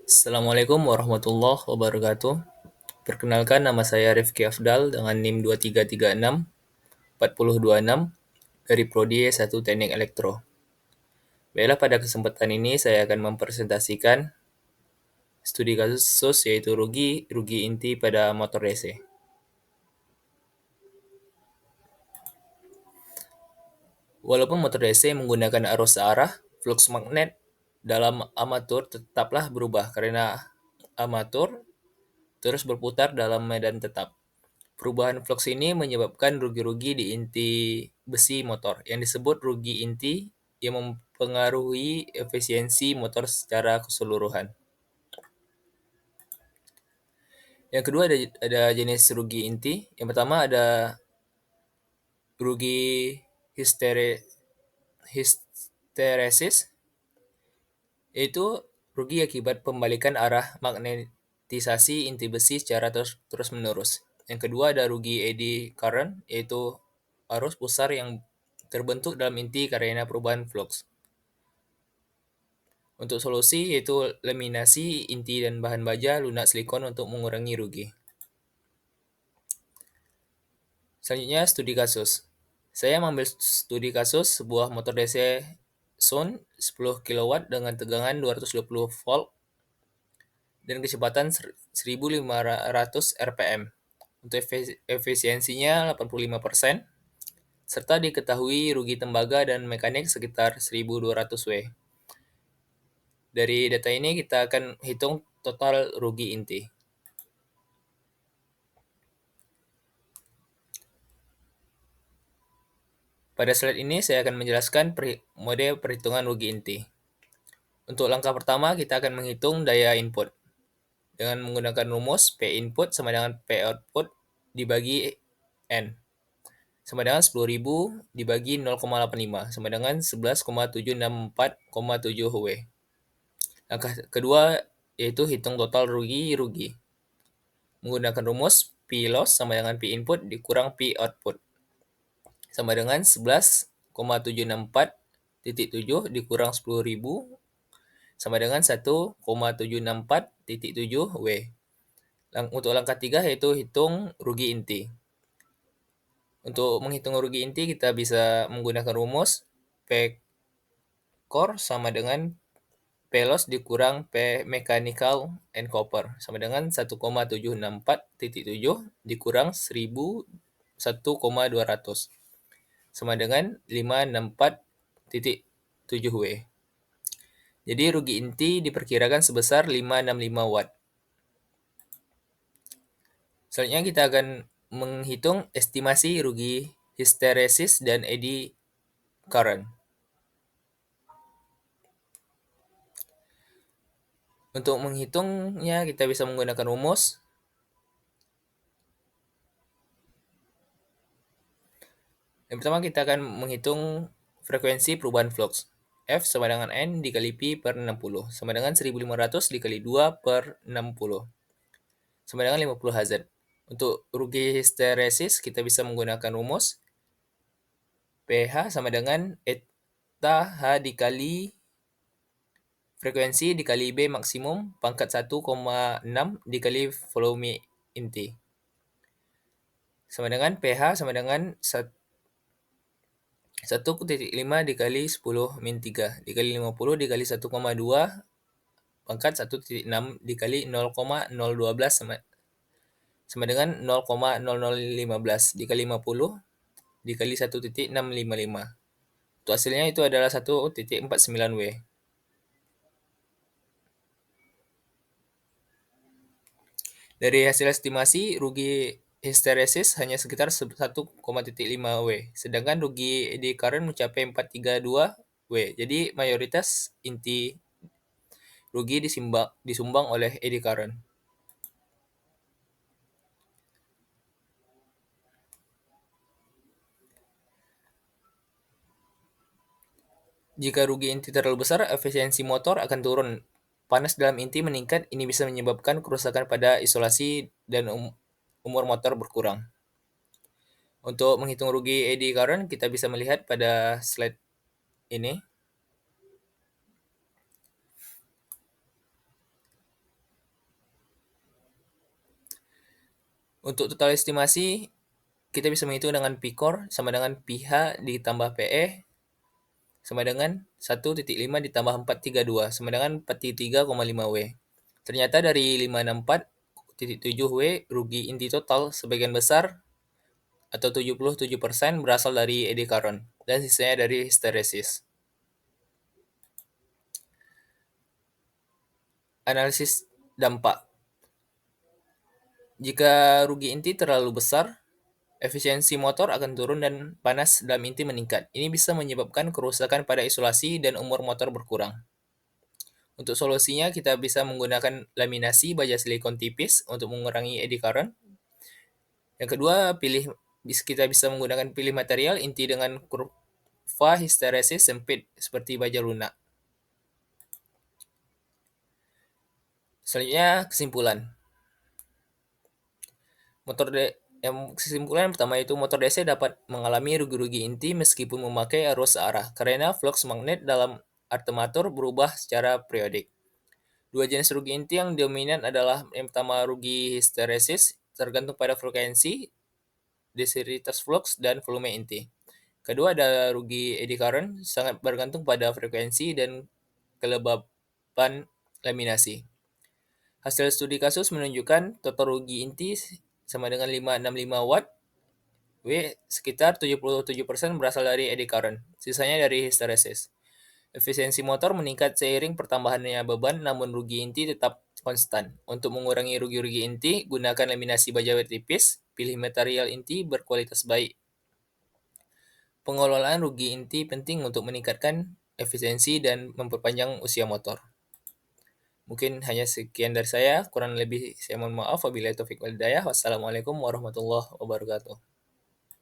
Assalamualaikum warahmatullahi wabarakatuh. Perkenalkan nama saya Rifki Afdal dengan NIM 2336 dari Prodi S1 Teknik Elektro. Baiklah, pada kesempatan ini saya akan mempresentasikan studi kasus yaitu rugi inti pada motor DC. Walaupun motor DC menggunakan arus searah, flux magnet dalam armatur tetaplah berubah karena armatur terus berputar dalam medan tetap. Perubahan flux ini menyebabkan rugi-rugi di inti besi motor yang disebut rugi inti yang mempengaruhi efisiensi motor secara keseluruhan. Yang kedua ada jenis rugi inti. Yang pertama ada rugi histeresis, yaitu rugi akibat pembalikan arah magnetisasi inti besi secara terus-menerus. Yang kedua ada rugi eddy current, yaitu arus pusar yang terbentuk dalam inti karena perubahan flux. Untuk solusi yaitu laminasi inti dan bahan baja lunak silikon untuk mengurangi rugi. Selanjutnya studi kasus. Saya mengambil studi kasus sebuah motor DC Sun 10 kW dengan tegangan 220 volt dan kecepatan 1500 rpm. Untuk efisiensinya 85%, serta diketahui rugi tembaga dan mekanik sekitar 1200 W. Dari data ini kita akan hitung total rugi inti. Pada slide ini saya akan menjelaskan mode perhitungan rugi inti. Untuk langkah pertama kita akan menghitung daya input dengan menggunakan rumus P input sama dengan P output dibagi N sama dengan 10.000 dibagi 0,85 sama dengan 11,764,7 W. Langkah kedua yaitu hitung total rugi. Menggunakan rumus P loss sama dengan P input dikurang P output sama dengan 11,764,7 dikurang 10.000 sama dengan 1,764,7 W. Untuk langkah 3 yaitu hitung rugi inti. Untuk menghitung rugi inti kita bisa menggunakan rumus P core sama dengan P loss dikurang P mechanical and copper sama dengan 1,764,7 dikurang 1,200 sama dengan 564,7 W. Jadi rugi inti diperkirakan sebesar 565 watt. Selanjutnya kita akan menghitung estimasi rugi histeresis dan eddy current. Untuk menghitungnya kita bisa menggunakan rumus yang pertama kita akan menghitung frekuensi perubahan flux. F sama dengan N dikali Pi per 60 sama dengan 1500 dikali 2 per 60 sama dengan 50 Hz. Untuk rugi histeresis kita bisa menggunakan rumus PH sama dengan eta H dikali frekuensi dikali B maksimum pangkat 1,6 dikali volume inti. Sama dengan PH sama dengan 1,5 dikali 10 min 3 dikali 50 dikali 1,2 pangkat 1,6 dikali 0,012 sama dengan 0,0015 dikali 50 dikali 1,655. Untuk hasilnya itu adalah 1,49 W. Dari hasil estimasi, rugi histeresis hanya sekitar 1,5 W, sedangkan rugi eddy current mencapai 432 W. Jadi mayoritas inti rugi disumbang oleh eddy current. Jika rugi inti terlalu besar, efisiensi motor akan turun. Panas dalam inti meningkat, ini bisa menyebabkan kerusakan pada isolasi dan umur motor berkurang. Untuk menghitung rugi eddy current, kita bisa melihat pada slide ini. Untuk total estimasi, kita bisa menghitung dengan P-core sama dengan PH ditambah PE sama dengan 1,5 ditambah 432 sama dengan 43,5 W. Ternyata dari 564,7 W rugi inti total sebagian besar atau 77% berasal dari eddy current dan sisanya dari hysteresis. Analisis dampak. Jika rugi inti terlalu besar, efisiensi motor akan turun dan panas dalam inti meningkat. Ini bisa menyebabkan kerusakan pada isolasi dan umur motor berkurang. Untuk solusinya, kita bisa menggunakan laminasi baja silikon tipis untuk mengurangi eddy current. Yang kedua, kita bisa menggunakan pilih material inti dengan kurva histeresis sempit seperti baja lunak. Selanjutnya, kesimpulan. Kesimpulan yang pertama itu motor DC dapat mengalami rugi-rugi inti meskipun memakai arus searah karena flux magnet dalam alternator berubah secara periodik. Dua jenis rugi inti yang dominan adalah yang pertama rugi histeresis tergantung pada frekuensi, densitas flux, dan volume inti. Kedua ada rugi eddy current sangat bergantung pada frekuensi dan kelembaban laminasi. Hasil studi kasus menunjukkan total rugi inti sama dengan 565 watt W sekitar 77% berasal dari eddy current, sisanya dari hysteresis. Efisiensi motor meningkat seiring pertambahannya beban, namun rugi inti tetap konstan. Untuk mengurangi rugi-rugi inti, gunakan laminasi baja tipis, pilih material inti berkualitas baik. Pengelolaan rugi inti penting untuk meningkatkan efisiensi dan memperpanjang usia motor. Mungkin hanya sekian dari saya, kurang lebih saya mohon maaf. Wabillahi taufiq wal hidayah. Wassalamualaikum warahmatullahi wabarakatuh.